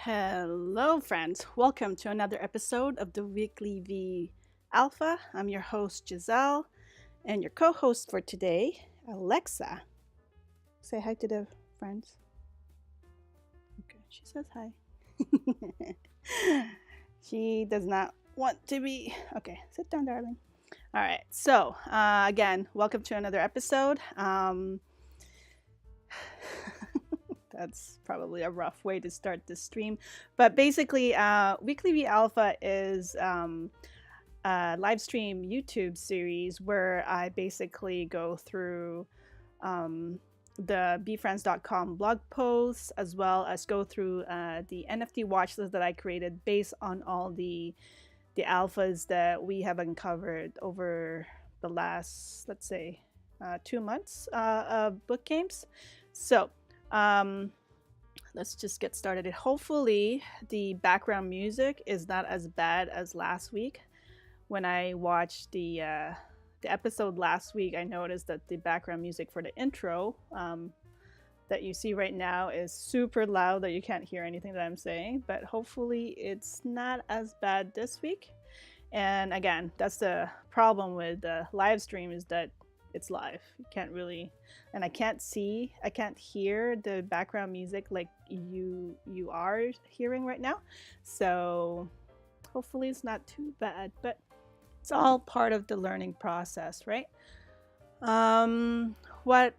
Hello, friends. Welcome to another episode of the Weekly V Alpha. I'm your host, Giselle, and your co host for today, Alexa. Say hi to the friends. Okay, she says hi. She does not want to be. Okay, sit down, darling. All right, so again, welcome to another episode. That's probably a rough way to start this stream. But basically, WeeklyVeeAlpha is a live stream YouTube series where I basically go through the befriends.com blog posts, as well as go through the NFT watch list that I created based on all the alphas that we have uncovered over the last, let's say, 2 months of book games. So let's just get started. Hopefully the background music is not as bad as last week. When I watched the episode last week, I noticed that the background music for the intro that you see right now is super loud that you can't hear anything that I'm saying, but hopefully it's not as bad this week. And again, that's the problem with the live stream, is that it's live. You can't really, and I can't hear the background music like you are hearing right now. So hopefully it's not too bad, but it's all part of the learning process, right? What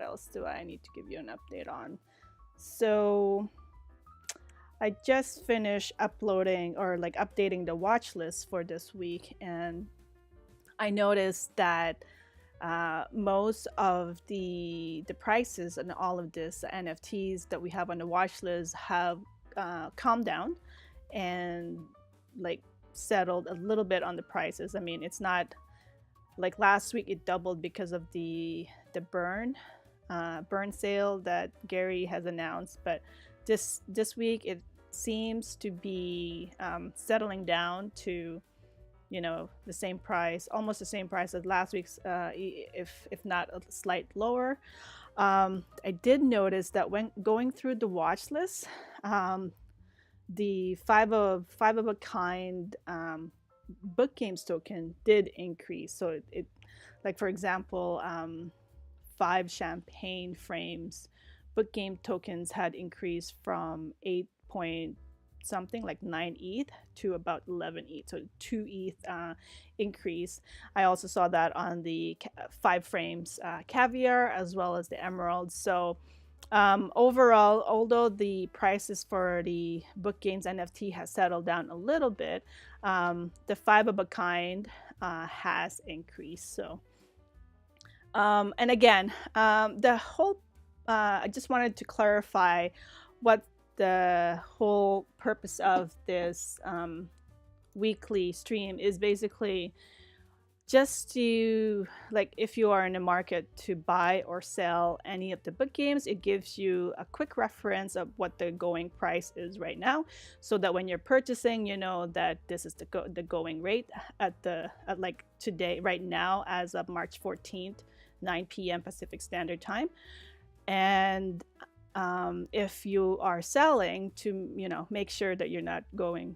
else do I need to give you an update on? So I just finished uploading or like updating the watch list for this week, and I noticed that most of the prices and all of this NFTs that we have on the watch list have calmed down and like settled a little bit on the prices. I mean, it's not like last week it doubled because of the burn sale that Gary has announced, but this week it seems to be settling down to, you know, the same price, almost the same price as last week's, if not a slight lower. I did notice that when going through the watch list, the five of a kind book games token did increase. So it like, for example, 5 champagne frames book game tokens had increased from 8 point something like 9 ETH to about 11 ETH, so 2 ETH increase. I also saw that on the 5 frames caviar as well as the emeralds. So overall, although the prices for the book games NFT has settled down a little bit, the 5 of a kind has increased. So and again, the whole I just wanted to clarify what the whole purpose of this weekly stream is. Basically just to, like, if you are in the market to buy or sell any of the book games, it gives you a quick reference of what the going price is right now, so that when you're purchasing, you know that this is the going rate at like today, right now, as of March 14th, 9 p.m. Pacific Standard Time. And if you are selling, to, you know, make sure that you're not going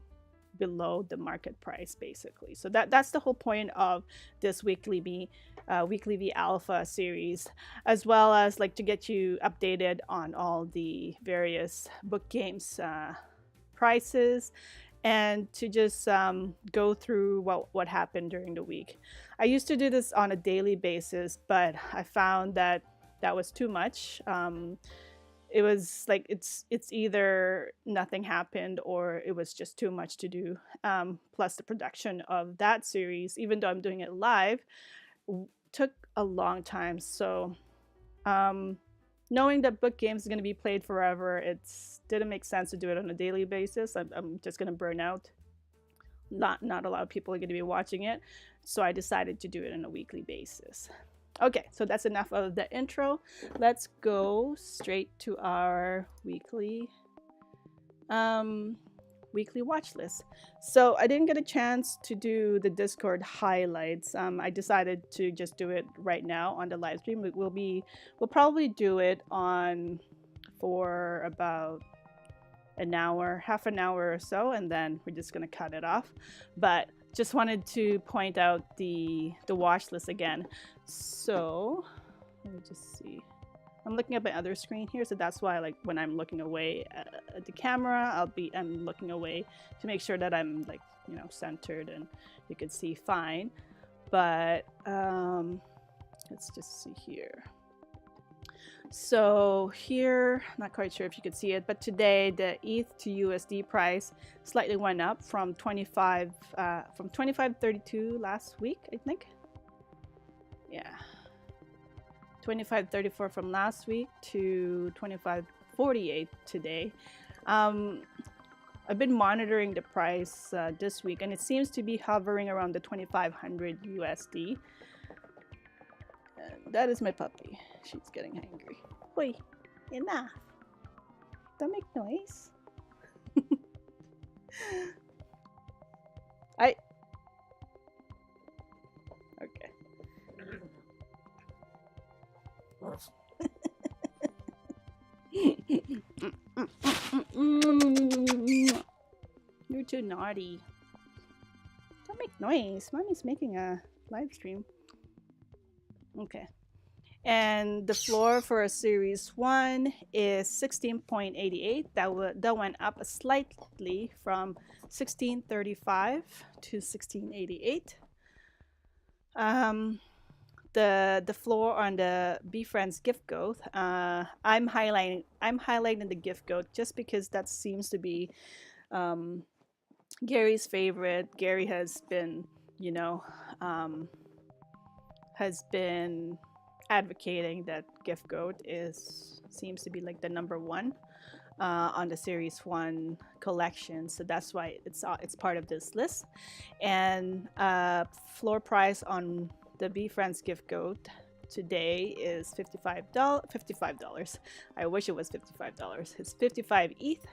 below the market price, basically. So that's the whole point of this WeeklyVeeAlpha series, as well as like to get you updated on all the various book games prices, and to just go through what happened during the week. I used to do this on a daily basis, but I found that was too much. It was like it's either nothing happened or it was just too much to do. Plus the production of that series, even though I'm doing it live, took a long time. So knowing that book games is going to be played forever, it didn't make sense to do it on a daily basis. I'm just going to burn out. Not a lot of people are going to be watching it. So I decided to do it on a weekly basis. Okay, so that's enough of the intro. Let's go straight to our weekly watch list. So I didn't get a chance to do the Discord highlights. I decided to just do it right now on the live stream. We'll probably do it on for about an hour, half an hour or so, and then we're just gonna cut it off. But just wanted to point out the watch list again. So let me just see. I'm looking at my other screen here, so that's why, like, when I'm looking away at the camera, I'm looking away to make sure that I'm, like, you know, centered and you can see fine. But let's just see here. So here, not quite sure if you could see it, but today the ETH to USD price slightly went up from 25.32 last week, I think. Yeah, 25.34 from last week to 25.48 today. I've been monitoring the price this week, and it seems to be hovering around the 2,500 USD. And that is my puppy. She's getting angry. Oi, enough. Don't make noise. Okay. You're too naughty. Don't make noise. Mommy's making a live stream. Okay. And the floor for a Series 1 is 16.88. That went up slightly from 16.35 to 16.88. The floor on the BeFriends gift code, I'm highlighting the gift code just because that seems to be Gary's favorite. Gary has been, you know, has been advocating that gift code seems to be like the #1 on the Series 1 collection, so that's why it's part of this list. And floor price on the BeFriends gift code today is $55. I wish it was $55. It's 55 ETH.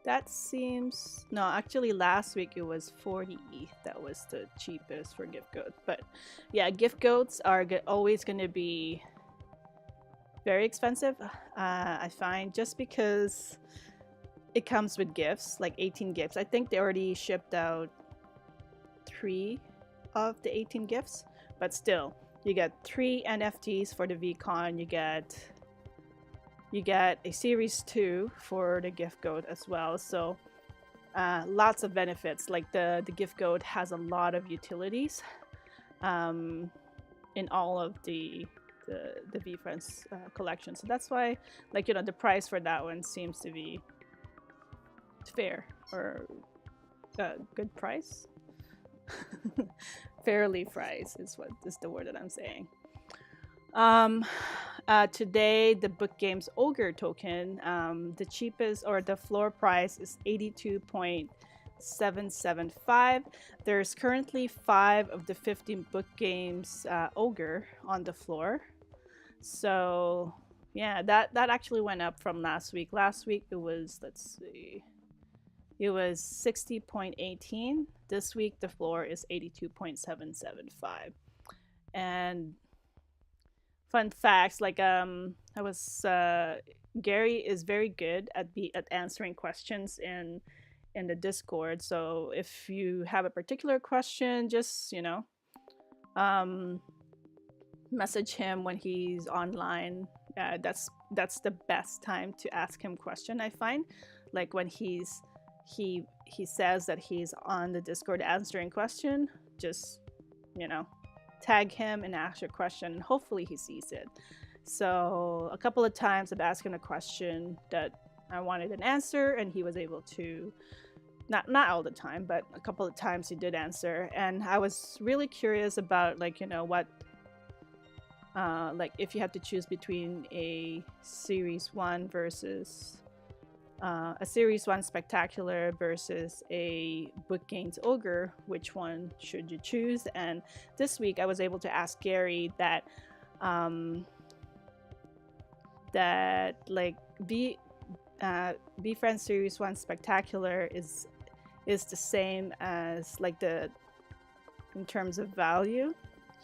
That seems, no, actually last week it was 40 ETH. That was the cheapest for gift codes. But yeah, gift codes are always going to be very expensive, I find, just because it comes with gifts, like 18 gifts. I think they already shipped out 3 of the 18 gifts, but still, you get 3 NFTs for the VCon. You get a Series 2 for the gift code as well. So lots of benefits. Like the gift code has a lot of utilities in all of the VeeFriends collection. So that's why, like, you know, the price for that one seems to be fair, or good price. Fairly priced is the word that I'm saying. Today the Book Games Ogre token, the cheapest, or the floor price, is 82.775. There's currently 5 of the 15 Book Games Ogre on the floor. So yeah, that actually went up from last week. Last week it was, let's see, it was 60.18. This week the floor is 82.775. And fun facts, like Gary is very good at answering questions in the Discord. So if you have a particular question, just, you know, message him when he's online. That's the best time to ask him question, I find. Like when he says that he's on the Discord answering question, just, you know, tag him and ask your question, and hopefully he sees it. So a couple of times I've asked him a question that I wanted an answer, and he was able to, not all the time, but a couple of times he did answer. And I was really curious about, like, you know, what like if you have to choose between a Series 1 versus a Series 1 Spectacular versus a Book Games Ogre, which one should you choose? And this week I was able to ask Gary that like BeFriends Series 1 Spectacular is the same as, like, in terms of value.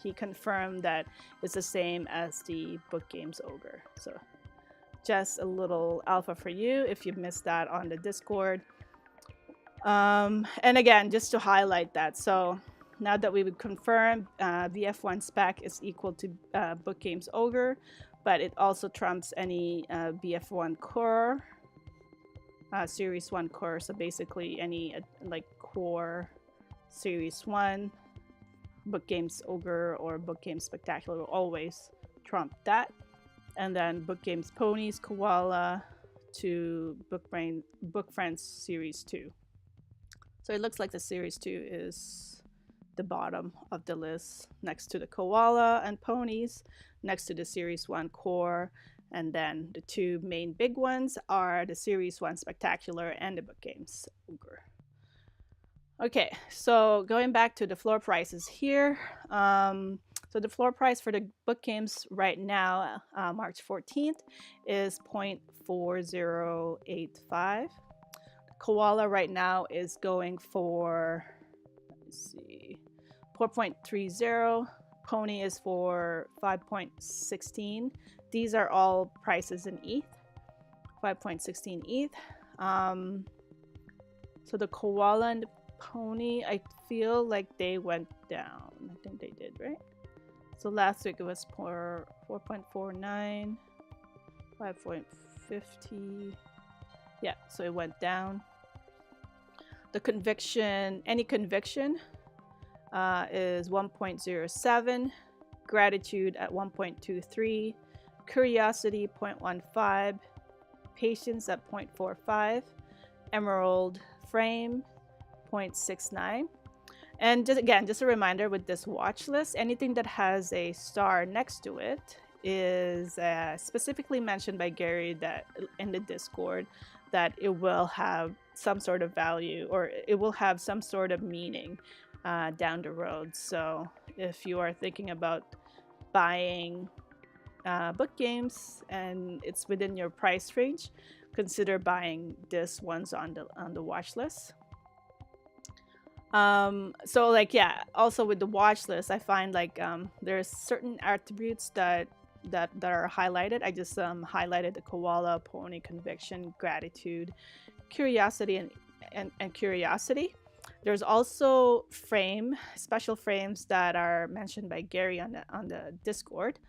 he confirmed that it's the same as the Book Games Ogre. So just a little alpha for you if you missed that on the Discord. And again, just to highlight that, so now that we would confirm VF1 spec is equal to Book Games Ogre, but it also trumps any VF1 core, Series 1 core. So basically any like core Series 1, Book Games Ogre or Book Games Spectacular will always trump that. And then Book Games Ponies, Koala to Book Friends Series 2. So it looks like the Series 2 is the bottom of the list, next to the Koala and Ponies, next to the Series 1 core, and then the two main big ones are the Series 1 Spectacular and the Book Games Ogre. Okay, so going back to the floor prices here. So the floor price for the Book Games right now, March 14th, is 0.4085. Koala right now is going for, let's see, 4.30. Pony is for 5.16. These are all prices in ETH, 5.16 ETH. So the Koala and the Pony, I feel like they went down. I think they did, right? So last week it was 4.49, 5.50. Yeah, so it went down. The conviction, any conviction is 1.07. Gratitude at 1.23. Curiosity 0.15. Patience at 0.45. Emerald frame 0.69. And just a reminder with this watch list, anything that has a star next to it is specifically mentioned by Gary that in the Discord that it will have some sort of value or it will have some sort of meaning down the road. So if you are thinking about buying book games and it's within your price range, consider buying this ones on the watch list. So like, yeah, also with the watch list, I find like there's certain attributes that are highlighted. I just highlighted the Koala, Pony, Conviction, Gratitude, Curiosity, and Curiosity. There's also special frames that are mentioned by Gary on the Discord,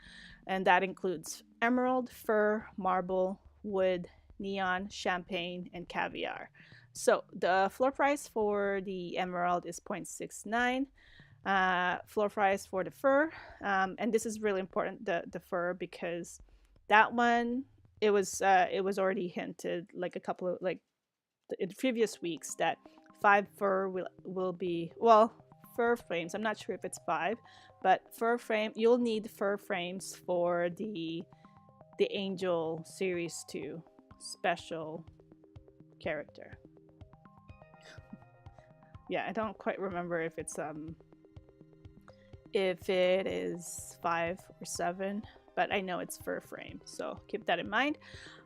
and that includes Emerald, Fur, Marble, Wood, Neon, Champagne, and Caviar. So the floor price for the Emerald is 0.69. Floor price for the Fur, and this is really important, the Fur, because that one it was already hinted like a couple of in previous weeks that 5 fur will be, well, fur frames. I'm not sure if it's 5, but fur frame. You'll need fur frames for the Angel Series 2 special character. Yeah, I don't quite remember if it's if it is 5 or 7, but I know it's fur frame, so keep that in mind.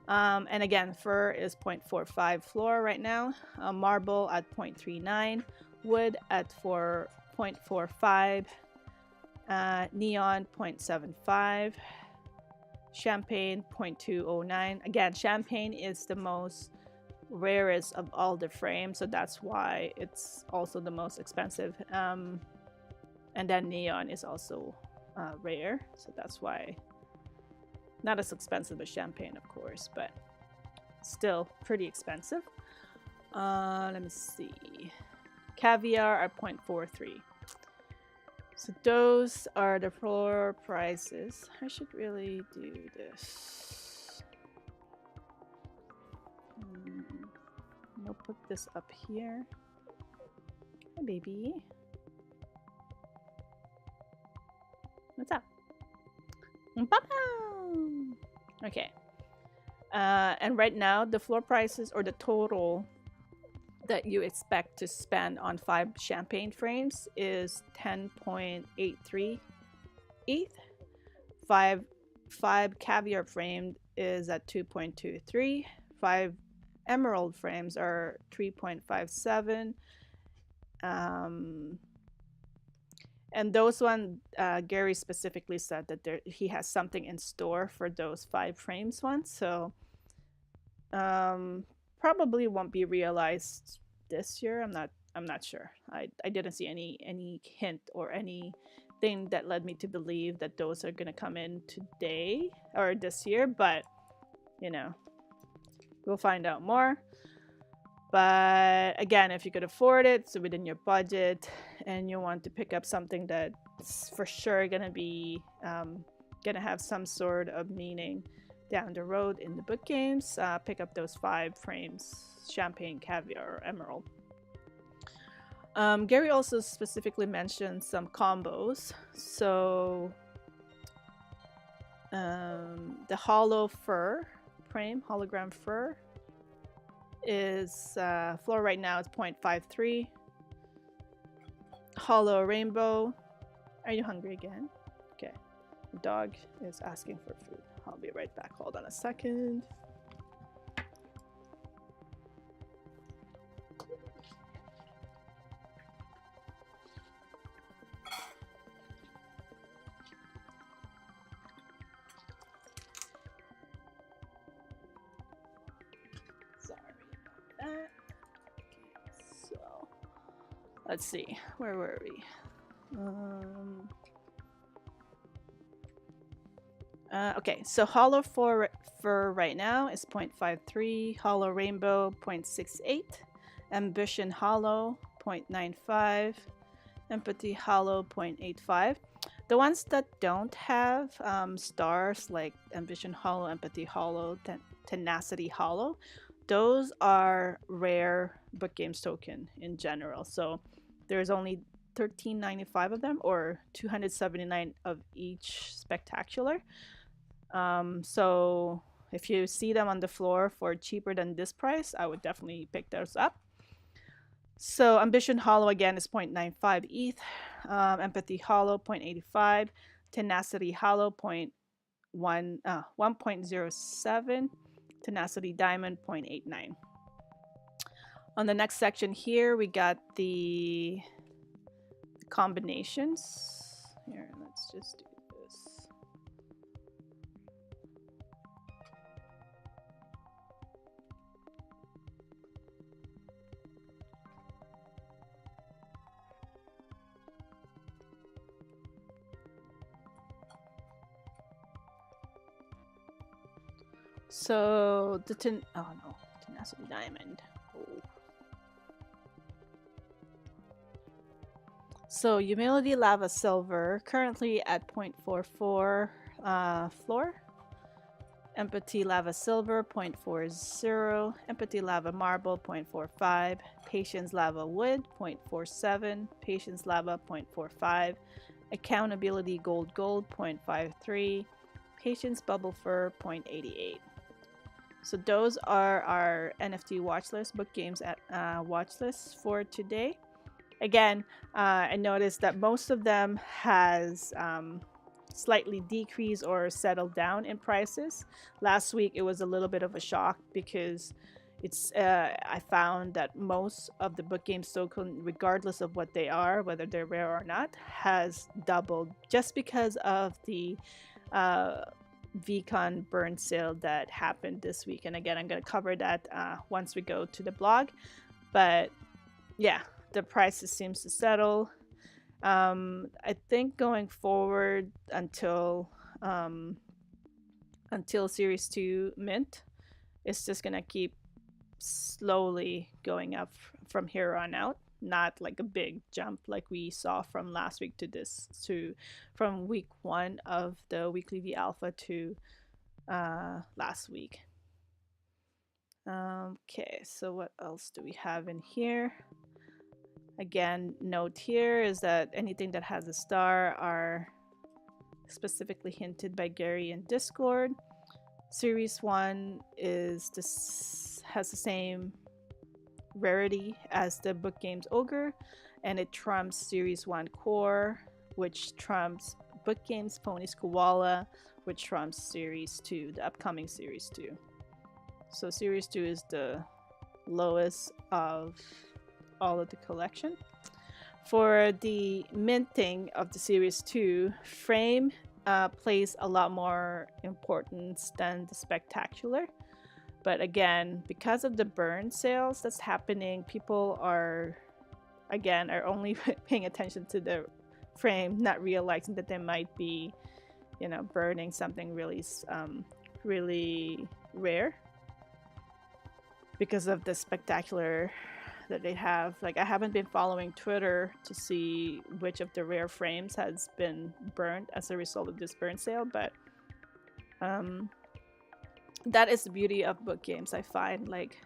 And again, fur is 0.45 floor right now, marble at 0.39, wood at 0.45, neon 0.75, champagne 0.209. Again, champagne is the most rarest of all the frames, so that's why it's also the most expensive. And then neon is also rare, so that's why not as expensive as champagne, of course, but still pretty expensive. Let me see. Caviar at 0.43. So those are the floor prices. I should really do this. I'll put this up here. Hi, baby. What's up? Okay. And right now, the floor prices or the total that you expect to spend on 5 champagne frames is 10.83 ETH. 5 caviar framed is at 2.23. 5 emerald frames are 3.57. And those one, Gary specifically said that he has something in store for those 5 frames ones. So probably won't be realized this year. I'm not sure. I didn't see any hint or anything that led me to believe that those are gonna come in today or this year, but you know, we'll find out more. But again, if you could afford it, so within your budget, and you want to pick up something that's for sure gonna be gonna have some sort of meaning down the road in the book games, pick up those 5 frames, Champagne, Caviar, or Emerald. Gary also specifically mentioned some combos. So the hollow fur frame, hologram fur, is floor right now is 0.53. Hollow rainbow. Are you hungry again? Okay. The dog is asking for food. I'll be right back. Hold on a second. Let's see, where were we? Okay, so hollow fur right now is 0.53, hollow rainbow 0.68, ambition hollow 0.95, empathy hollow 0.85. The ones that don't have stars like ambition hollow, empathy hollow, tenacity hollow, those are rare book games token in general. So there's only 13.95 of them, or 279 of each spectacular. So if you see them on the floor for cheaper than this price, I would definitely pick those up. So ambition hollow again is 0.95 ETH, empathy hollow 0.85, tenacity hollow 1.07, tenacity diamond 0.89. On the next section here, we got the combinations. Here, let's just do this. So the tenacity diamond. Oh. So humility lava silver currently at 0.44 floor. Empathy lava silver 0.40, empathy lava marble 0.45, patience lava wood 0.47, patience lava 0.45, accountability gold 0.53, patience bubble fur 0.88. So those are our NFT watch list, book games at watch lists for today. Again, I noticed that most of them has slightly decreased or settled down in prices. Last week it was a little bit of a shock because it's I found that most of the book games token, regardless of what they are, whether they're rare or not, has doubled just because of the VCon burn sale that happened this week. And again, I'm going to cover that once we go to the blog. But yeah, the prices seems to settle. I think going forward until Series 2 mint, it's just gonna keep slowly going up from here on out. Not like a big jump like we saw from last week from week 1 of the WeeklyVeeAlpha to last week. Okay, so what else do we have in here? Again, note here is that anything that has a star are specifically hinted by Gary in Discord. Series 1 has the same rarity as the book games Ogre, and it trumps Series 1 Core, which trumps book games Ponies Koala, which trumps Series 2, the upcoming Series 2. So Series 2 is the lowest of all of the collection. For the minting of the Series 2, frame plays a lot more importance than the spectacular. But again, because of the burn sales that's happening, people are only paying attention to the frame, not realizing that they might be, burning something really, really rare because of the spectacular that they have. Like, I haven't been following Twitter to see which of the rare frames has been burned as a result of this burn sale, but that is the beauty of book games, I find. Like,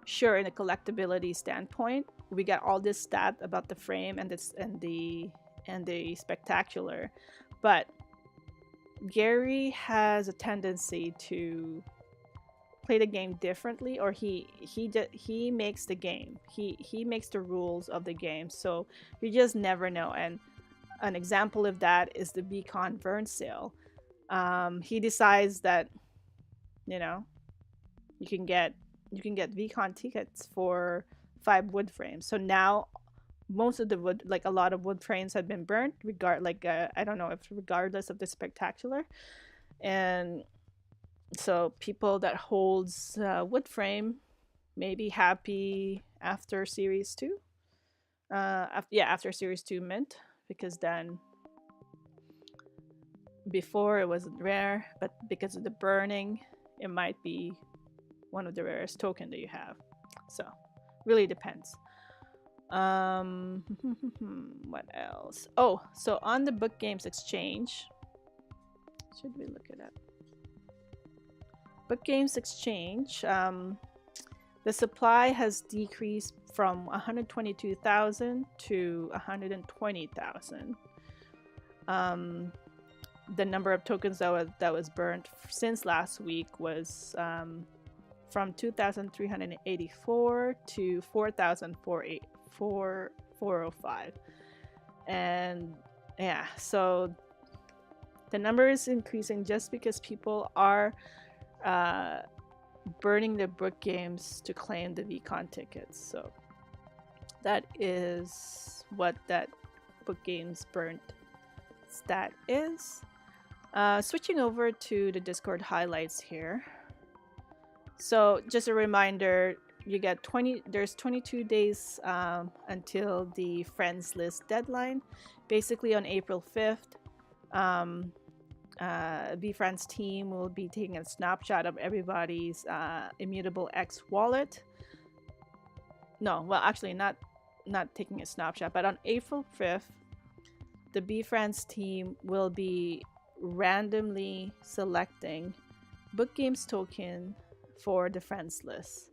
sure, in a collectability standpoint, we got all this stat about the frame and the spectacular, but Gary has a tendency to play the game differently, or he makes the game. He makes the rules of the game, so you just never know. And an example of that is the Beacon burn sale. He decides that you can get VCon tickets for 5 wood frames. So now most of the wood, like a lot of wood frames, had been burnt. I don't know if regardless of the spectacular, and so people that holds wood frame may be happy after Series 2. After Series 2 mint, because then before it wasn't rare, but because of the burning, it might be one of the rarest token that you have. So really depends. What else? Oh, so on the Book Games Exchange, should we look it up? Book Games Exchange, the supply has decreased from 122,000 to 120,000. The number of tokens that was burnt since last week was from 2,384 to 4,405, and yeah, so the number is increasing just because people are burning their book games to claim the VCon tickets. So that is what that book games burnt stat is. Switching over to the Discord highlights here. So just a reminder, you get there's 22 days until the friends list deadline. Basically on April 5th, VeeFriends team will be taking a snapshot of everybody's Immutable X wallet. No, well, actually not taking a snapshot, but on April 5th, the VeeFriends team will be randomly selecting book games token for the friends list,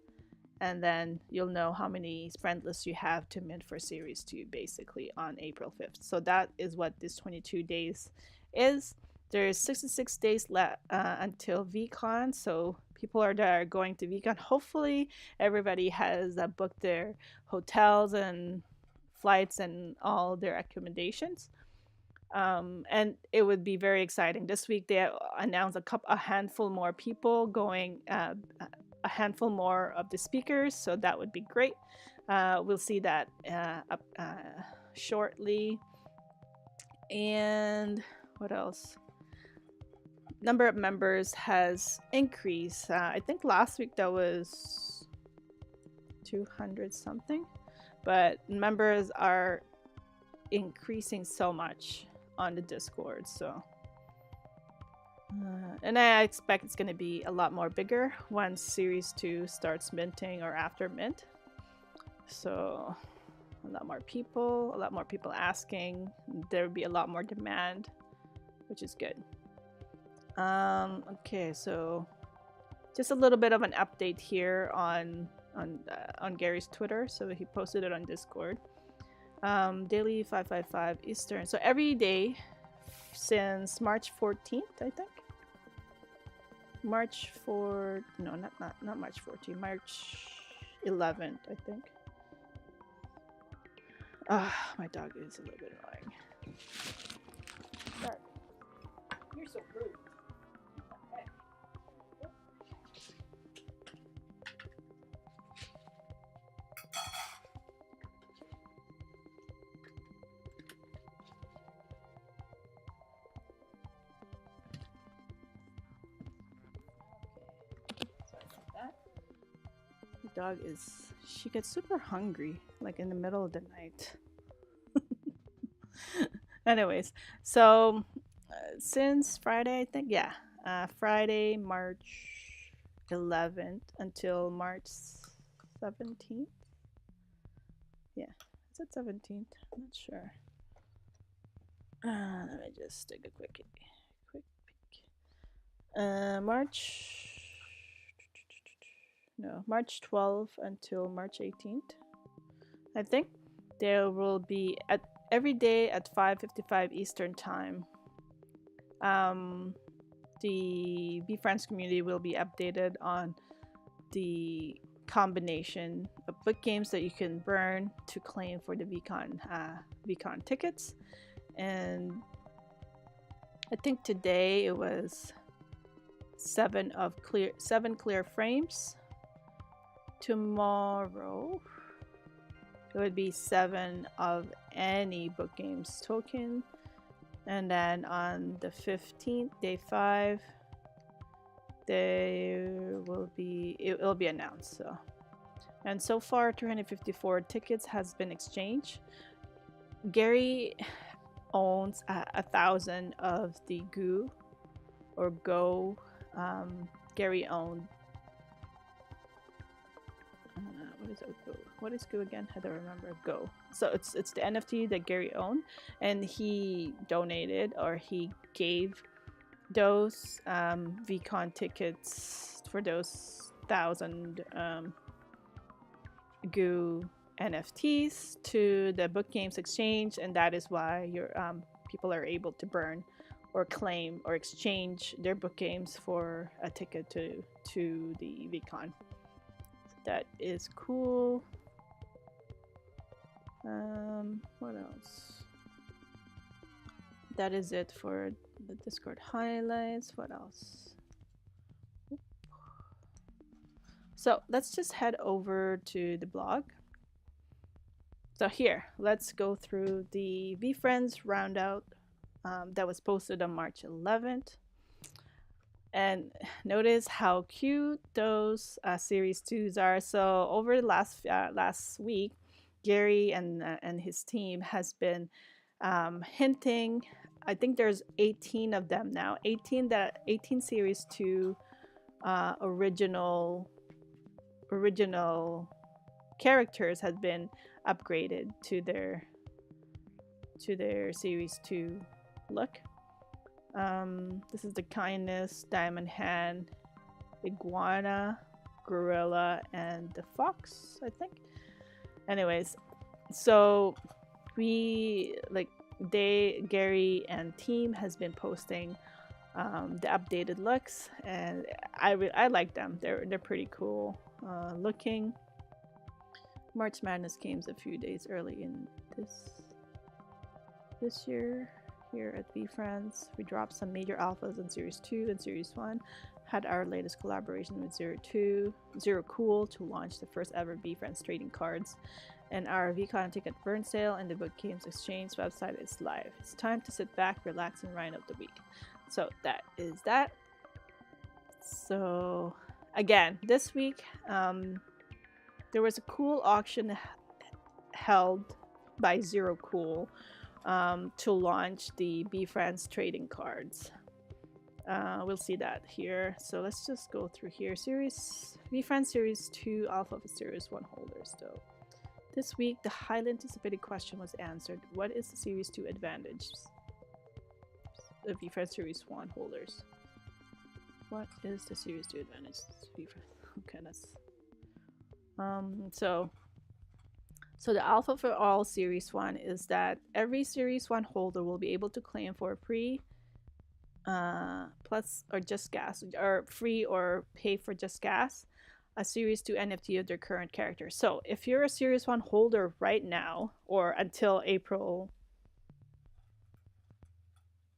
and then you'll know how many friend lists you have to mint for Series 2 basically on April 5th. So that is what this 22 days is. There's 66 days left until VCon, so people that are going to VCon, hopefully everybody has booked their hotels and flights and all their accommodations. And it would be very exciting. This week they announced a handful more people going, a handful more of the speakers, so that would be great. We'll see that up shortly. And what else? Number of members has increased. I think last week that was 200 something, but members are increasing so much on the Discord. So and I expect it's going to be a lot more bigger once Series 2 starts minting or after mint. So a lot more people asking. There will be a lot more demand, which is good. Okay, so just a little bit of an update here on Gary's Twitter. So he posted it on Discord. Daily 555 Eastern. So every day since March 14th, I think. March 4, no, not March 14th, March 11th, I think. My dog is a little bit annoying. Sorry. You're so rude. dog is, she gets super hungry, like in the middle of the night. Anyways, so since Friday, I think, yeah, Friday, March 11th until March 17th. Yeah, is it 17th? I'm not sure. Let me just take a quick peek. March 12th until March 18th. I think there will be at every day at 5:55 Eastern time. The VeeFriends community will be updated on the combination of book games that you can burn to claim for the VCon tickets. And I think today it was 7 clear frames. Tomorrow it would be 7 of any book games token. And then on the 15th, day 5, it'll be announced. And so far 354 tickets has been exchanged. Gary owns 1,000 of the Go. Gary owned what is Go again? I don't remember. Go. So it's the NFT that Gary owned, and he donated, or he gave those VCon tickets for those 1,000 Go NFTs to the Book Games Exchange, and that is why your people are able to burn or claim or exchange their book games for a ticket to the VCon. That is cool. What else? That is it for the Discord highlights. What else? So let's just head over to the blog. So here, let's go through the VeeFriends roundout that was posted on March 11th. And notice how cute those Series 2s are. So over the last week, Gary and his team has been hinting. I think there's 18 of them now. 18 Series 2 original characters had been upgraded to their Series 2 look. This is the Kindness, Diamond Hand, Iguana, Gorilla, and the Fox, I think. Anyways, so Gary and team has been posting the updated looks, and I like them. They're pretty cool looking. March Madness came a few days early in this year. Here at VeeFriends, we dropped some major alphas in Series 2 and Series 1, had our latest collaboration with Zero Cool to launch the first ever VeeFriends trading cards, and our VCon ticket burn sale and the Book Games Exchange website is live. It's time to sit back, relax, and grind up the week. So that is that. So again, this week there was a cool auction held by Zero Cool to launch the VeeFriends trading cards. We'll see that here. So let's just go through here. VeeFriends Series 2 Alpha for Series 1 holders. So this week, the highly anticipated question was answered. What is the Series 2 advantage of VeeFriends Series 1 holders? What is the Series 2 advantage? Okay, that's So the alpha for all Series 1 is that every Series 1 holder will be able to claim for a free plus or just gas, or free or pay for just gas, a Series 2 NFT of their current character. So if you're a Series 1 holder right now, or until April,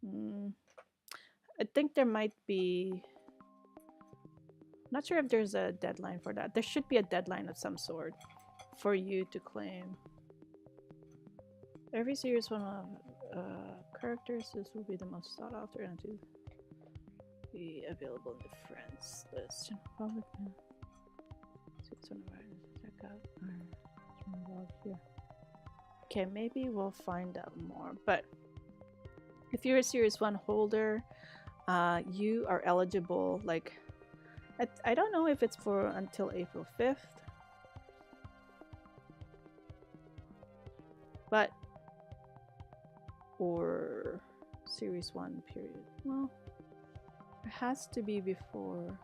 I think there might be, not sure if there's a deadline for that. There should be a deadline of some sort for you to claim. Every Series 1 characters, this will be the most sought after and to be available in the friends list. Public Series 1 Okay, maybe we'll find out more. But if you're a Series 1 holder, you are eligible. Like, I don't know if it's for until April 5th. But, or Series 1 period. Well, it has to be before.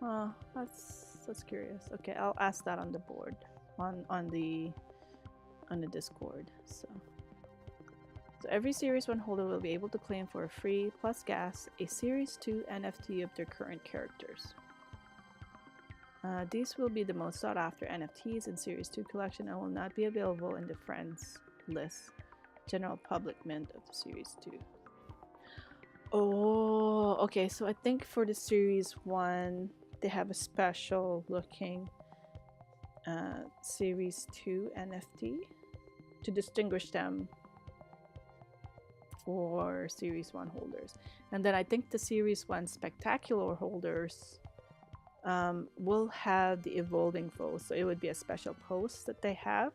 That's curious. Okay, I'll ask that on the board, on the Discord. So every Series 1 holder will be able to claim for a free plus gas a Series 2 NFT of their current characters. These will be the most sought after NFTs in Series 2 collection and will not be available in the friends list general public mint of the Series 2. Oh, okay, so I think for the Series 1 they have a special looking Series 2 NFT to distinguish them for Series 1 holders. And then I think the Series 1 Spectacular holders will have the evolving foes. So it would be a special post that they have.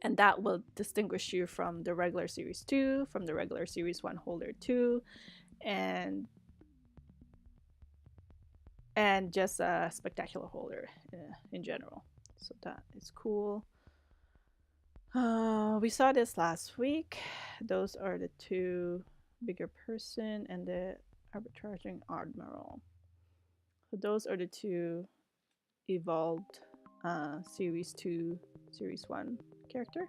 And that will distinguish you from the regular Series 2, from the regular Series 1 holder 2, and just a spectacular holder in general. So that is cool. We saw this last week. Those are the two bigger person and the arbitraging admiral. So those are the two evolved Series 2, Series 1 character.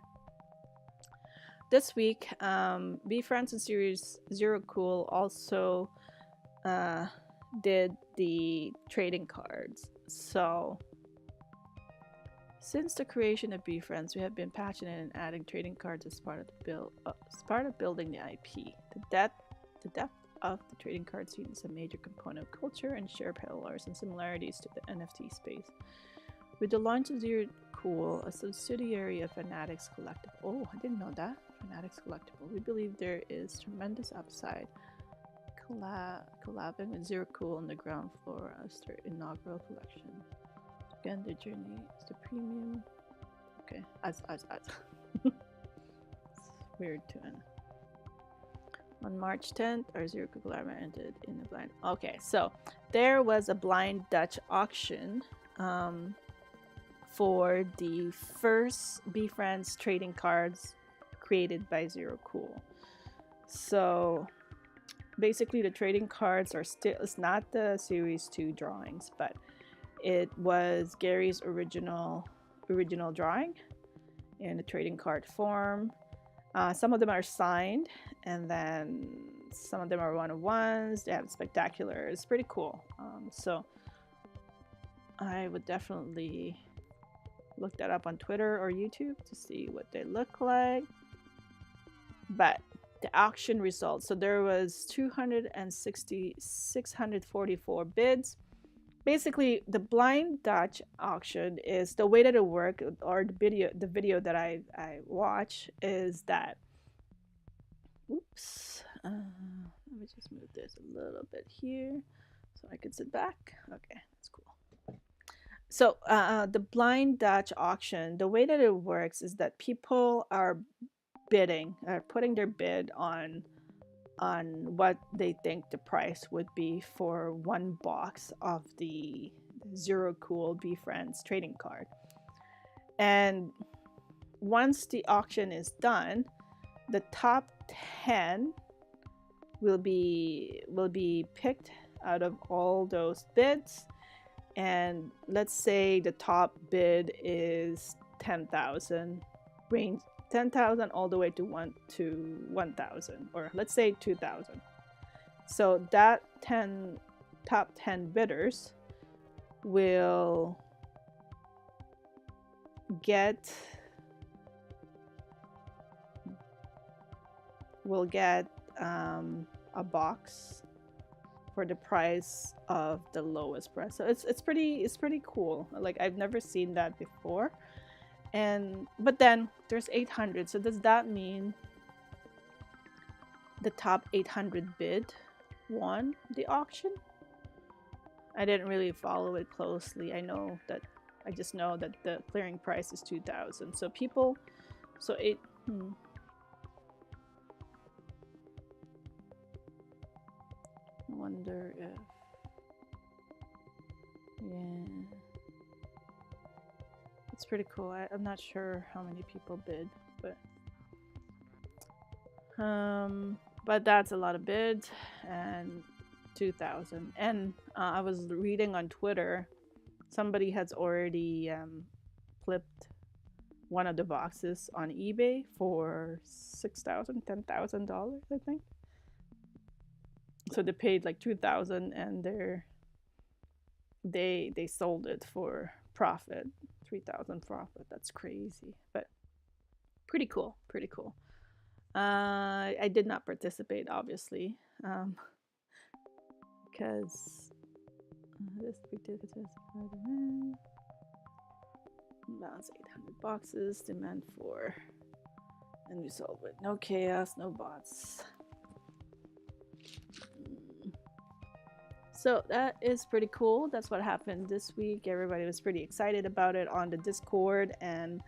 This week, VeeFriends and Series 0 Cool also did the trading cards. So since the creation of VeeFriends, we have been passionate in adding trading cards as part of building the IP. The depth of the trading card scene is a major component of culture and share pillars and similarities to the NFT space. With the launch of Zero Cool, a subsidiary of Fanatics Collectible. Oh, I didn't know that. Fanatics Collectible. We believe there is tremendous upside collabing with Zero Cool on the ground floor as their inaugural collection. Again, the journey is the premium. Okay, as. It's weird to end. On March 10th, our Zero Cool collaborator entered in the blind. Okay, so there was a blind Dutch auction for the first VeeFriends trading cards created by Zero Cool. So basically the trading cards are still, it's not the Series 2 drawings, but it was Gary's original drawing in the trading card form. Some of them are signed, and then some of them are one-of-ones. They have spectacular. It's pretty cool. So I would definitely look that up on Twitter or YouTube to see what they look like. But the auction results, so there was 644 bids. Basically, the blind Dutch auction is the way that it works, or the video that I watch is that, oops, let me just move this a little bit here so I can sit back. Okay, that's cool. So the blind Dutch auction, the way that it works is that people are putting their bid on what they think the price would be for one box of the Zero Cool VeeFriends trading card. And once the auction is done, the top 10 will be picked out of all those bids. And let's say the top bid is 10,000, range 10,000 all the way to 1,000, or let's say 2,000. So that top 10 bidders will get a box for the price of the lowest price. So it's pretty cool. Like, I've never seen that before. But then there's 800. So does that mean the top 800 bid won the auction? I didn't really follow it closely. I just know that the clearing price is 2,000. So people So it. I wonder if. Yeah. It's pretty cool. I'm not sure how many people bid, but that's a lot of bids, and 2,000. And I was reading on Twitter, somebody has already flipped one of the boxes on eBay for $6,000, $10,000, I think. So they paid like 2,000, and they sold it for profit, 3,000 profit. That's crazy, but pretty cool. Pretty cool. I did not participate, obviously, because this big ticket balance 800 boxes, demand for, and we sold with no chaos, no bots. So that is pretty cool. That's what happened this week. Everybody was pretty excited about it on the Discord, and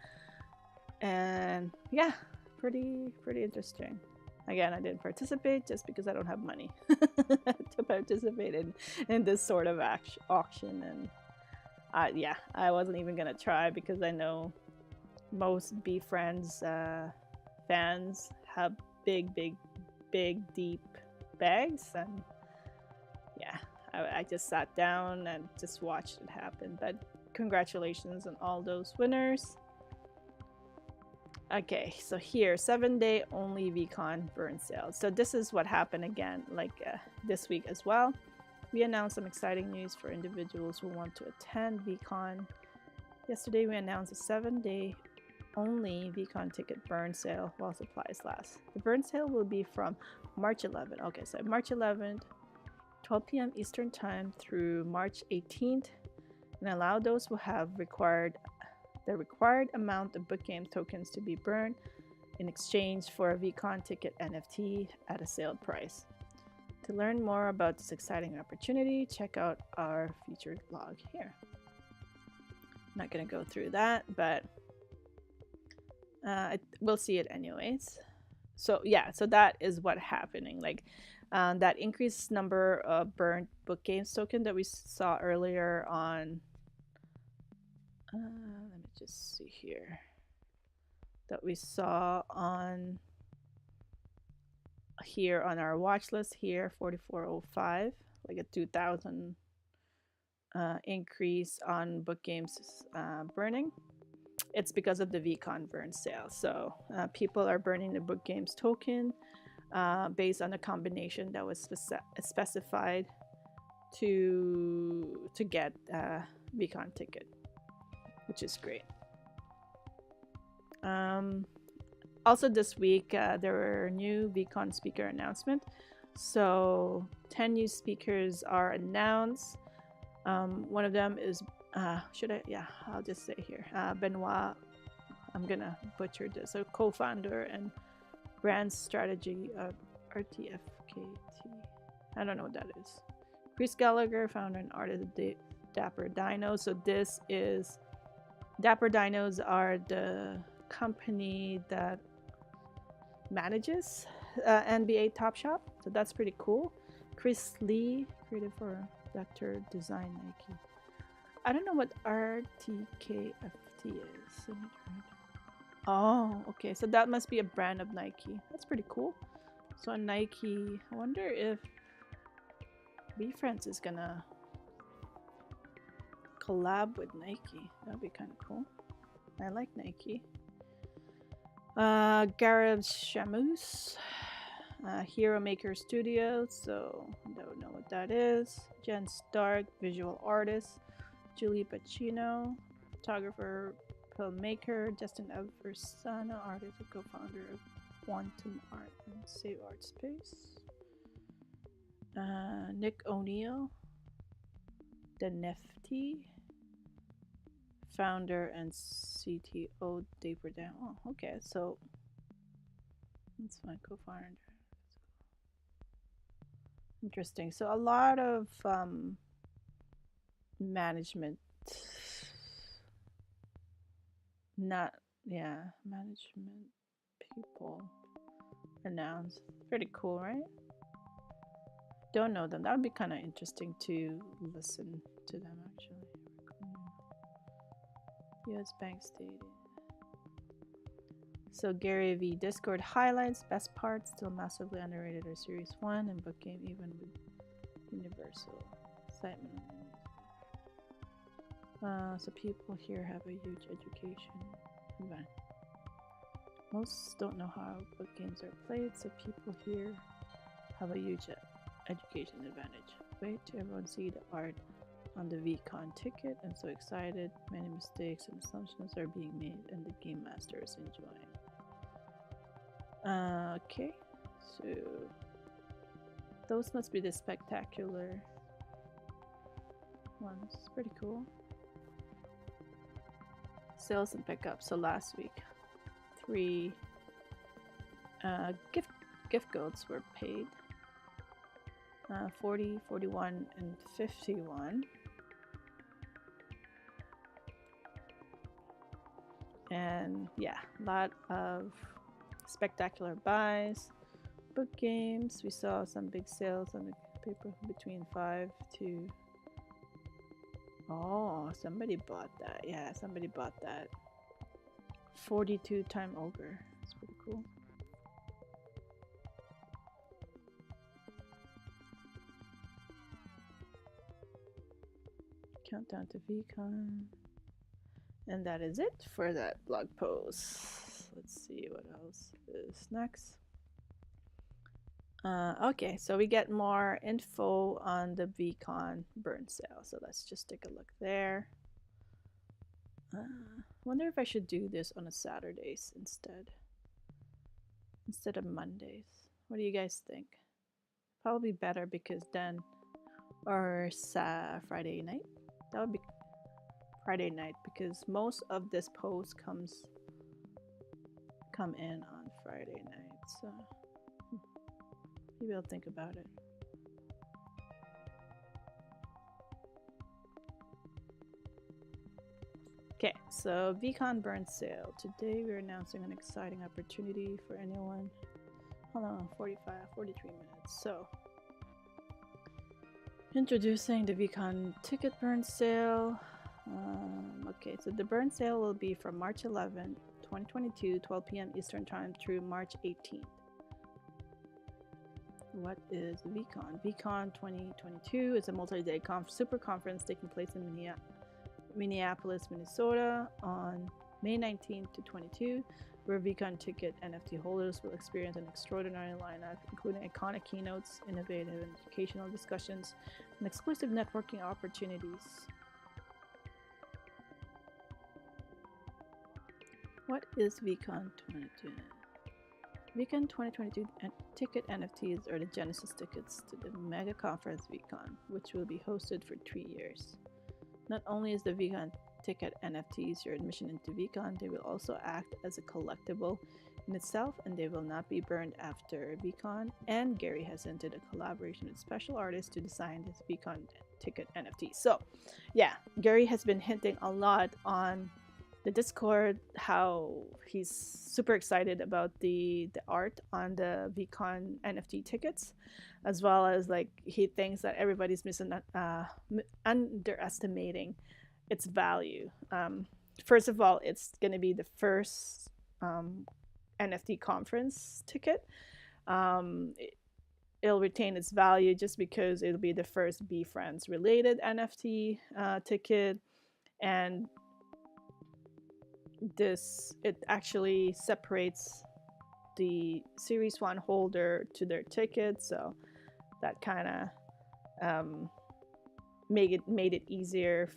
yeah, pretty interesting. Again, I didn't participate just because I don't have money to participate in this sort of auction, and yeah, I wasn't even gonna try because I know most VeeFriends fans have big, deep bags, and yeah, I just sat down and just watched it happen. But congratulations on all those winners. Okay, so here, 7-day only VCon burn sales. So this is what happened again, like this week as well. We announced some exciting news for individuals who want to attend VCon. Yesterday we announced a 7-day only VCon ticket burn sale while supplies last. The burn sale will be from March 11th. Okay, so March 11th, 12 p.m. Eastern Time through March 18th, and allow those who have the required amount of book game tokens to be burned in exchange for a VCon ticket NFT at a sale price. To learn more about this exciting opportunity, check out our featured blog here. I'm not going to go through that, but we'll see it anyways. So yeah, so that is what's happening. Like that increased number of burnt book games token that we saw earlier on. Let me just see here. That we saw on here on our watch list here, 4405, like a 2,000 increase on book games burning. It's because of the VCon burn sale. So people are burning the book games token based on a combination that was specified to get a VCon ticket, which is great. Also this week, there were new VCon speaker announcement. So 10 new speakers are announced. One of them is, I'll just say here, Benoit, I'm gonna butcher this, a co-founder and brand strategy of RTFKT. I don't know what that is. Chris Gallagher, founder and artist of Dapper Dinos. So this is, Dapper Dinos are the company that manages NBA Top Shop, so that's pretty cool. Chris Lee, creative for Dr. Design Nike. I don't know what RTKFT is. Oh, okay, so that must be a brand of Nike. That's pretty cool. So Nike, I wonder if VeeFriends is gonna collab with Nike. That'd be kind of cool. I like Nike. Gareth Shamus, Hero Maker Studio, so I don't know what that is. Jen Stark, visual artist. Julie Pacino, photographer, filmmaker. Justin Eversana, artist and co-founder of Quantum Art and Save Art Space. Nick O'Neill, the Nefty, founder and CTO Dapper Down. Oh, okay, so that's my co-founder. Interesting. So a lot of management, not yeah, management people announced. Pretty cool, right? Don't know them. That would be kind of interesting to listen to them actually. U.S. Bank stated. So GaryVee Discord highlights best parts, still massively underrated are Series 1 and book game even with universal excitement. So people here have a huge education advantage. Most don't know how book games are played, so people here have a huge education advantage. Wait till everyone see the art on the VCon ticket. I'm so excited. Many mistakes and assumptions are being made and the game master is enjoying. Okay, so those must be the spectacular ones. Pretty cool. Sales and pickup. So last week, 3 gift codes were paid. 40, 41, and 51. And yeah, a lot of spectacular buys. Book games, we saw some big sales on the paper between 5 to... Oh, somebody bought that. Yeah, somebody bought that. 42 Time Ogre. That's pretty cool. Countdown to VCon. And that is it for that blog post. Let's see what else is next. Okay, so we get more info on the VCon burn sale. So let's just take a look there. Wonder if I should do this on a Saturdays instead of Mondays. What do you guys think? Probably better because then, or Friday night. That would be Friday night because most of this post come in on Friday night. So maybe I'll think about it. Okay, so VCon burn sale. Today we're announcing an exciting opportunity for anyone. Hold on, 43 minutes. So, introducing the VCon ticket burn sale. Okay, so the burn sale will be from March 11th, 2022, 12 p.m. Eastern Time through March 18th. What is VCon? VCon 2022 is a multi-day super conference taking place in Minneapolis, Minnesota on May 19th to 22, where VCon ticket NFT holders will experience an extraordinary lineup, including iconic keynotes, innovative and educational discussions, and exclusive networking opportunities. What is VCon 2022? VCon 2022 ticket NFTs are the Genesis tickets to the mega conference VCon, which will be hosted for 3 years. Not only is the VCon ticket NFTs your admission into VCon, they will also act as a collectible in itself, and they will not be burned after VCon. And Gary has entered a collaboration with special artists to design this VCon ticket NFT. So, yeah, Gary has been hinting a lot on the Discord how he's super excited about the art on the VCon NFT tickets, as well as like he thinks that everybody's underestimating its value. First of all, it's going to be the first NFT conference ticket. It'll retain its value just because it'll be the first Be Friends related NFT ticket, and it actually separates the Series 1 holder to their ticket, so that kind of made it easier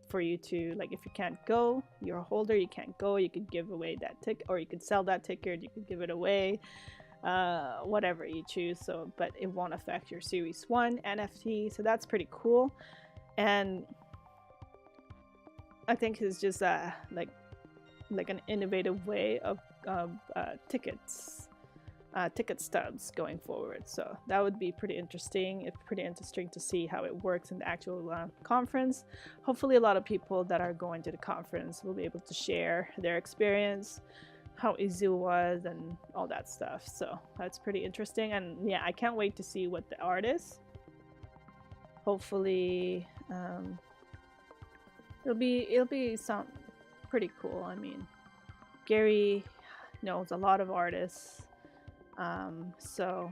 for you to, like, if you can't go, you're a holder, you can't go, you could give away that ticket, or you could sell that ticket, you could give it away, whatever you choose. So, but it won't affect your Series 1 NFT, so that's pretty cool. And I think it's just like an innovative way of tickets ticket stubs going forward. So that would be pretty interesting. It's pretty interesting to see how it works in the actual conference. Hopefully a lot of people that are going to the conference will be able to share their experience, how easy it was, and all that stuff. So that's pretty interesting. And yeah, I can't wait to see what the art is. Hopefully it'll be some pretty cool. I mean, Gary knows a lot of artists. So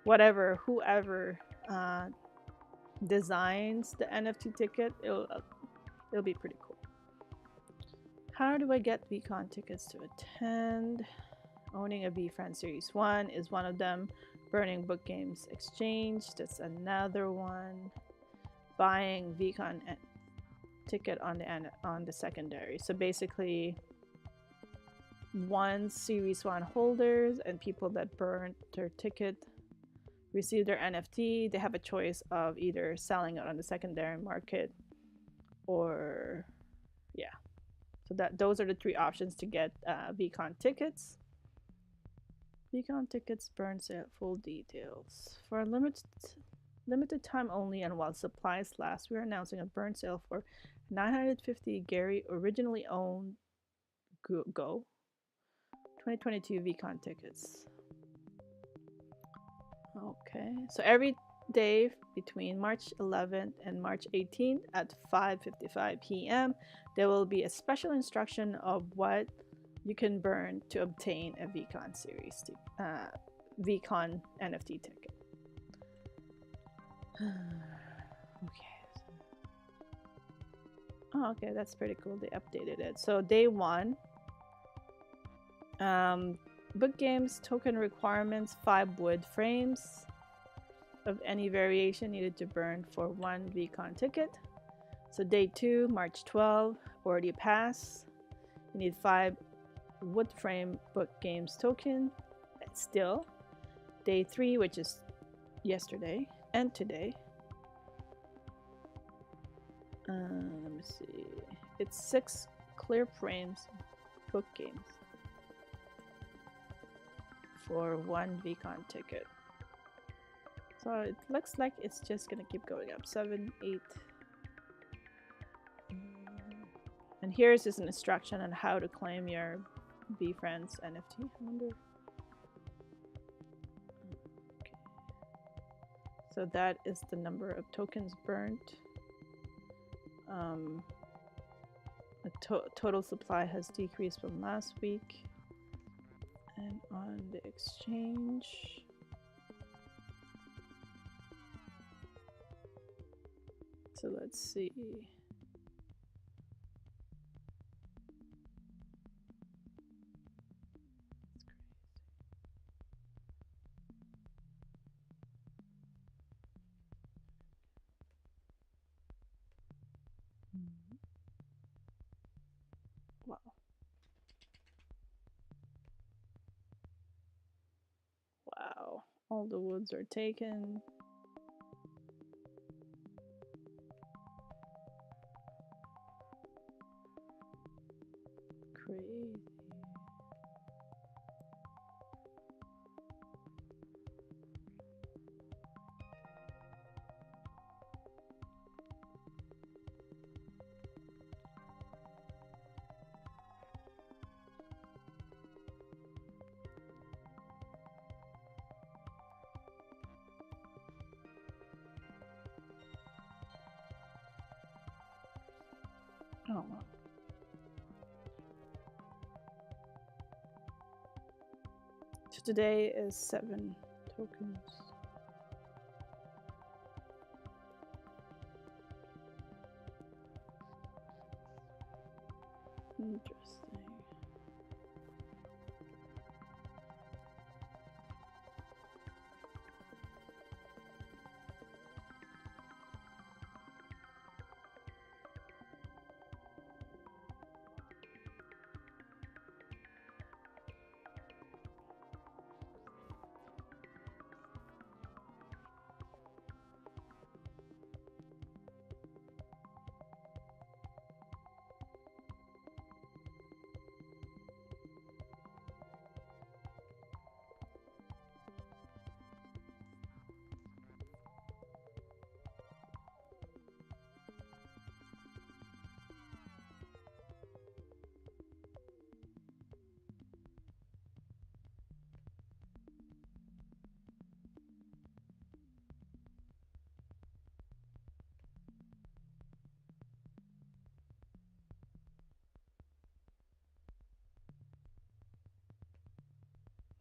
whoever designs the NFT ticket, it'll be pretty cool. How do I get VCon tickets to attend? Owning a VFriend Series 1 is one of them. Burning Book Games Exchange, that's another one. Buying VCon ticket on the secondary. So basically, once Series 1 holders and people that burned their ticket receive their NFT, they have a choice of either selling it on the secondary market or yeah. So those are the three options to get VCon tickets. VCon tickets burn sale, full details. For a limited time only and while supplies last, we're announcing a burn sale for 950 Gary originally owned Go 2022 VCon tickets. Okay, so every day between March 11th and March 18th at 5:55 p.m. there will be a special instruction of what you can burn to obtain a VCon series VCon NFT ticket. Okay. Oh, okay, that's pretty cool. They updated it. So day 1, book games token requirements: 5 wood frames of any variation needed to burn for 1 VCon ticket. So day 2, March 12, already passed. You need 5 wood frame book games token. Still, day 3, which is yesterday and today. Let me see. It's 6 clear frames book games for 1 VCon ticket. So it looks like it's just gonna keep going up. 7, 8. And here's just an instruction on how to claim your VFriends NFT. I wonder. Okay. So that is the number of tokens burnt. The total supply has decreased from last week. And on the exchange, so let's see. Wow. Wow. All the woods are taken. Crazy. Oh, wow. So today is 7 tokens. Interesting.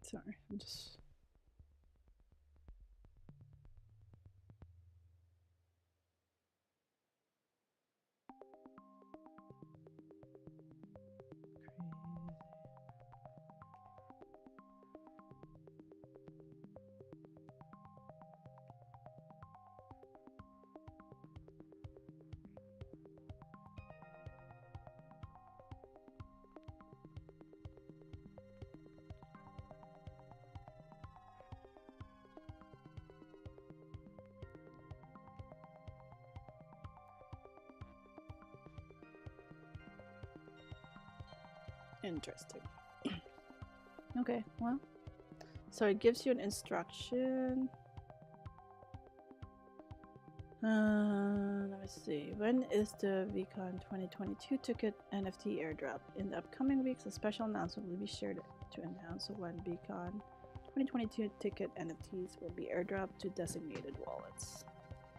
Sorry, I'm just. Interesting. Okay, well, so it gives you an instruction. Let me see. When is the VCon 2022 ticket NFT airdrop? In the upcoming weeks, a special announcement will be shared to announce when VCon 2022 ticket NFTs will be airdropped to designated wallets.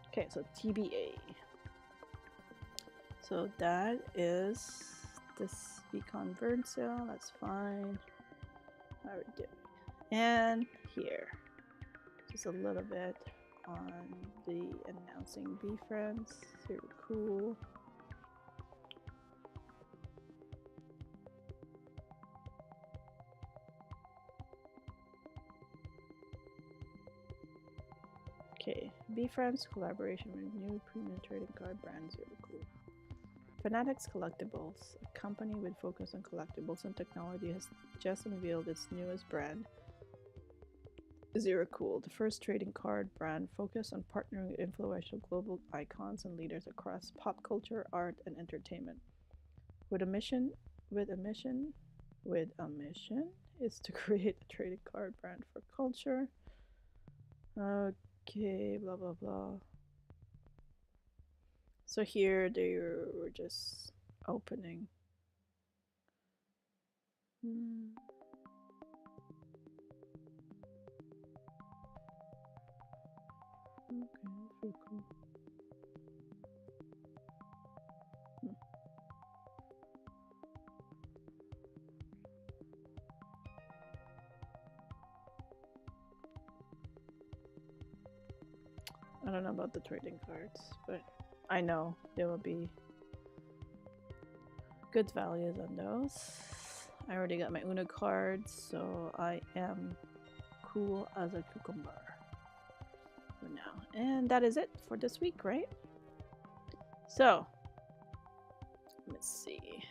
Okay, so TBA. So that is this VCon burn sale. That's fine. How are we doing? And here, just a little bit on the announcing VeeFriends. Super cool. Okay, VeeFriends collaboration with new premium trading card brand. Super cool. Fanatics Collectibles, a company with focus on collectibles and technology, has just unveiled its newest brand, Zero Cool, the first trading card brand focused on partnering with influential global icons and leaders across pop culture, art, and entertainment. With a mission is to create a trading card brand for culture. Okay, blah blah blah. So here they were just opening. Okay, that's pretty cool. I don't know about the trading cards, but I know there will be good values on those. I already got my Uno cards, so I am cool as a cucumber for now. And that is it for this week, right? So, let's see.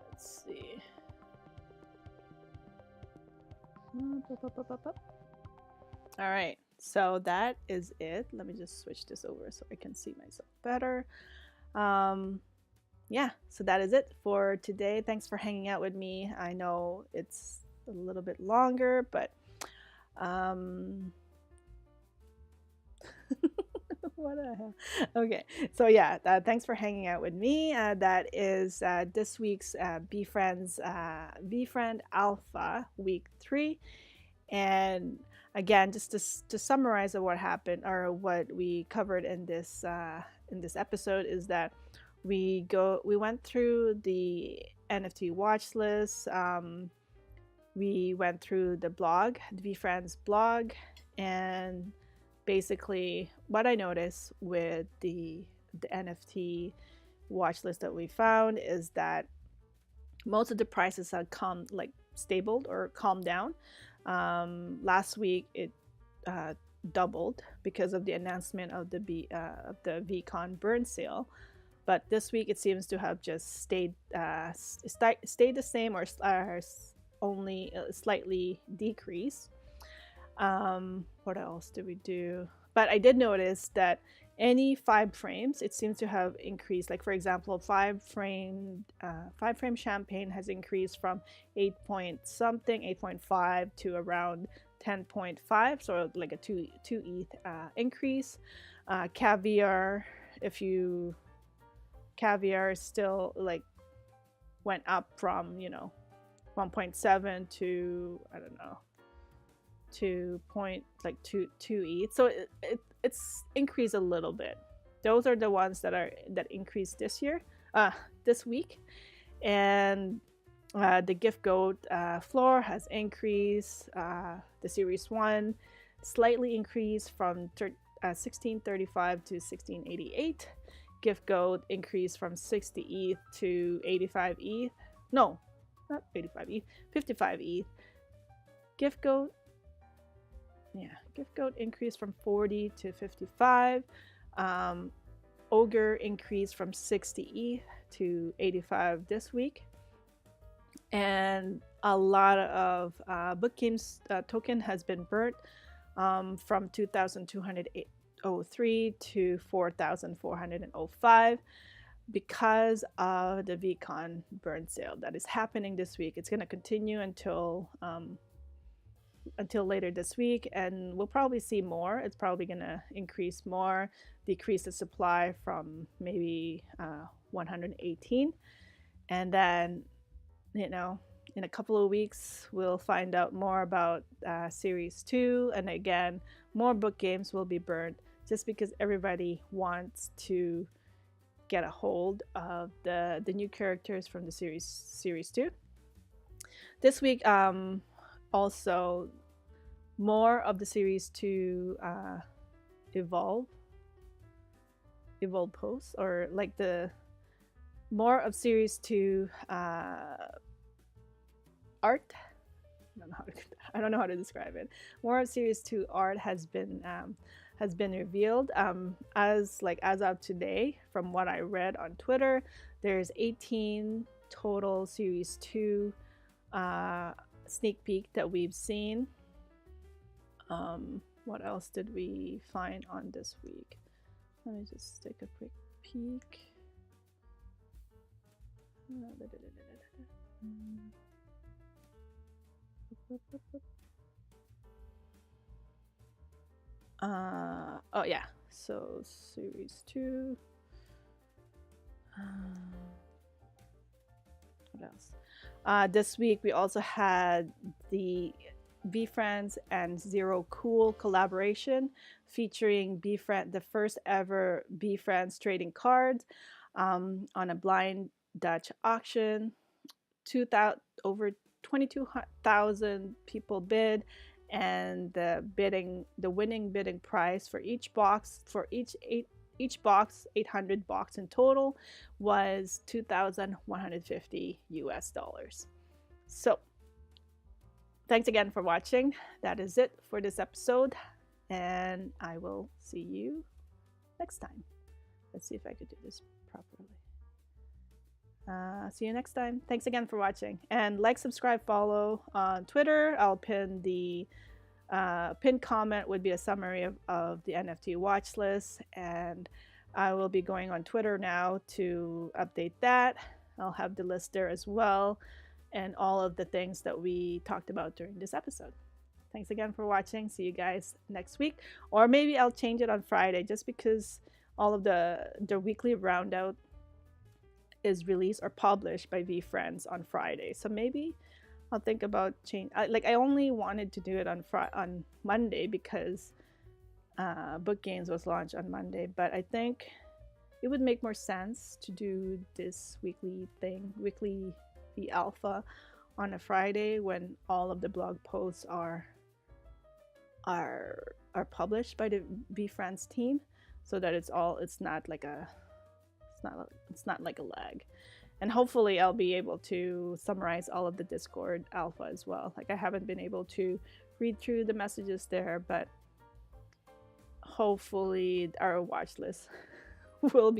Let's see. All right, so that is it. Let me just switch this over so I can see myself better. Yeah, so that is it for today. Thanks for hanging out with me. I know it's a little bit longer, but what the hell? Okay, so yeah, thanks for hanging out with me. That is this week's WeeklyVeeAlpha week 3. And again, just to summarize of what happened or what we covered in this episode is that we went through the NFT watch list. We went through the blog, the VeeFriends blog, and basically what I noticed with the NFT watch list that we found is that most of the prices had stabled or calmed down. Last week it doubled because of the announcement of the VCon burn sale, but this week it seems to have just stayed the same or only slightly decreased. What else did we do? But I did notice that any 5 frames, it seems to have increased. Like for example, 5 frame champagne has increased from 8.5 to around 10.5, so like a 2 ETH increase. Caviar, caviar still like went up from 1.7 to I don't know 2 ETH, so it's increased a little bit. Those are the ones that increased this week, and The gift goat floor has increased. The series 1 slightly increased from 1635 to 1688. Gift goat increased from 60 ETH to 85 ETH. No, not 85 ETH, 55 ETH. Gift goat increased from 40 to 55. Ogre increased from 60 ETH to 85 this week. And a lot of Book Games token has been burnt from 2,203 to 4,405 because of the VCon burn sale that is happening this week. It's going to continue until later this week, and we'll probably see more. It's probably going to increase more, decrease the supply from maybe 118, and then, you know, in a couple of weeks we'll find out more about series 2, and again more book games will be burned just because everybody wants to get a hold of the new characters from the series 2. This week also more of the series 2 evolve posts, or like the more of series 2 art. I don't know how to describe it. More of series 2 art has been revealed. As of today, from what I read on Twitter, there's 18 total series 2 sneak peek that we've seen. What else did we find on this week? Let me just take a quick peek. Oh yeah, so series 2. What else? This week we also had the VeeFriends and Zero Cool collaboration featuring VeeFriend, the first ever VeeFriends trading cards on a blind Dutch auction. Over 22,000 people bid, and the winning bidding price for each box, each box, 800 box in total, was $2,150 US. So thanks again for watching. That is it for this episode, and I will see you next time. Let's see if I could do this properly. See you next time. Thanks again for watching, and like, subscribe, follow on Twitter. I'll pin the pinned comment would be a summary of the NFT watch list, and I will be going on Twitter now to update that. I'll have the list there as well, and all of the things that we talked about during this episode. Thanks again for watching. See you guys next week, or maybe I'll change it on Friday just because all of the weekly roundout is released or published by VeeFriends on Friday. So maybe I'll think about change. I only wanted to do it on Monday because Book Games was launched on Monday, but I think it would make more sense to do this weekly thing, WeeklyVeeAlpha, on a Friday when all of the blog posts are published by the VeeFriends team, so that it's not like a lag. And hopefully I'll be able to summarize all of the Discord alpha as well. Like, I haven't been able to read through the messages there, but hopefully our watch list will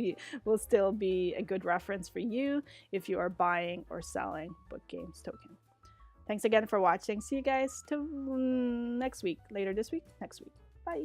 still be a good reference for you if you are buying or selling Book Games token. Thanks again for watching. See you guys till next week. Later this week, next week. Bye.